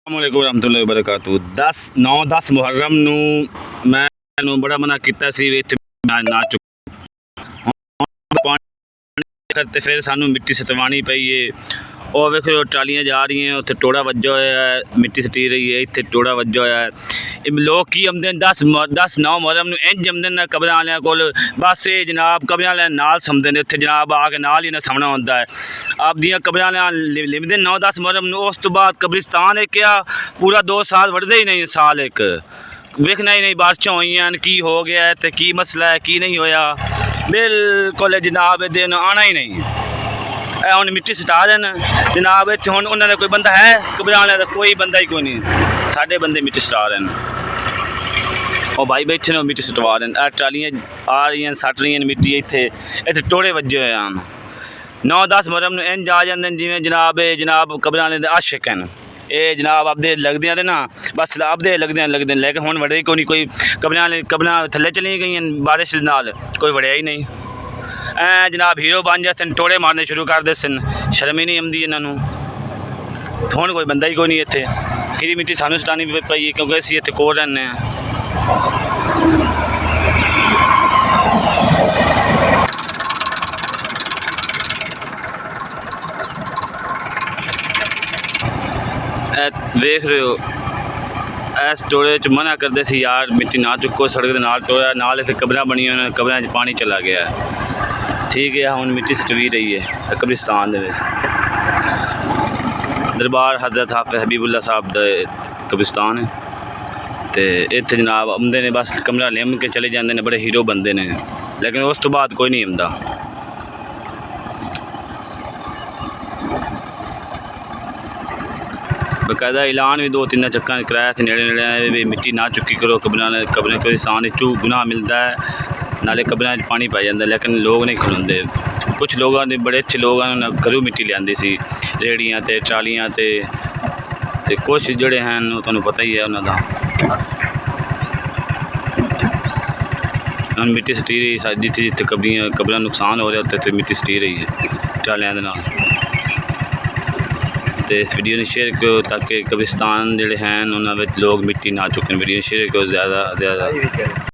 अस्सलामुअलैकुम रहमतुल्लाहि वबरकातुहू 10 मुहर्रम मैं बड़ा मना किया ना चुक करते फिर सानू मिट्टी सटवानी पई है। और वेखो ट्रालियां जा रही हैं, उत्थे टोड़ा वज्जा होया है, मिट्टी सटी रही है, इत्थे टोड़ा वज्जा होया है। लोग की आमदे 10 9 मुहर्रम नूं इंज आमदे ने कबर वालियां कोल, बस ये जनाब कबर वाले नाल समझदे ने, उत्थे जनाब आके नाल ही ना समना होंदा है। आप दियां कबर वाले लिमदे 9 10 मुहर्रम नूं, उस तो बाद कब्रिस्तान एक क्या पूरा 2 साल वढ़दे ही नहीं, साल एक वेखना ही नहीं बारिशां होईयां की हो गया है, तो की मसला है की नहीं होया, बिल्कुल जनाब दिन आना ही नहीं। हुण मिट्टी सटा देन जनाब, इत्थे हुण उन्हां दा कोई बंदा है कबर वाले दा? कोई बंदा ही कोई नहीं, साडे बंदे मिट्टी सटा रहे हैं। और भाई बैठे ने मिट्टी सटवा रहे हैं, ट्रालियां आ रही हैं सट रही हैं मिट्टी, इत्थे टोड़े वज्जे होए हैं। 9 10 मुहर्रम नूं इंज आ जांदे जिवें जनाब कबर वाले दे आशिक हैं। ये जनाब आपदे लगदियां ते ना बस आपदे लगदे लेकिन हुण वड़े कोई नहीं, कोई कबरां थल्ले चली गई बारिश नाल, कोई वड़िया ही नहीं। जनाब हीरो बन जाते टोड़े मारने शुरू कर दे सन, शर्म ही नहीं आती इन्हों। हुण कोई बंदा ही कोई नहीं इत्थे, खीरी मिट्टी सानू सटानी पई क्योंकि असीं इत्थे कोल रहिंदे हैं। वेख रहे हो इस टोड़े च मना करते सी यार मिट्टी ना चुको, सड़क के नाल टोड़ा नाल इत्थे कबरां बनी हुई, कबरां च पानी चला गया है। ठीक है हुण मिट्टी सटवी रही है कब्रिस्तान दे विच, दरबार हजरत हाफिज हबीबुल्ला साहब दा कब्रिस्तान है। तो इत्थे जनाब आंदे ने बस कमरा लिम के चले जाते हैं, बड़े हीरो बनते हैं, लेकिन उस तो बाद कोई नहीं आंदा। बकायदा ऐलान भी 2 3 चक्कर कराया थे नेड़े नेड़े भी मिट्टी ना चुकी करो, कबरें कब्रिस्तान चू गुनाह मिलता है, नाले कबरें पानी पाई जाता, लेकिन लोग नहीं खलोंदे। कुछ लोग बड़े अच्छे लोग घरों मिट्टी लियांदी सी रेहड़ियां ते ट्रालियां ते कुछ जोड़े हैं तुहानू पता ही है उन्हों का। मिट्टी सटी रही जिथे जिथे कबरां नुकसान हो रहा उत्थे मिट्टी सटी रही है ट्रालियां दे नाल। तो इस वीडियो ने शेयर करो ताकि कब्रिस्तान जोड़े हैं उन्होंने लोग मिट्टी ना चुकन। वीडियो शेयर करो ज़्यादा ज़्यादा।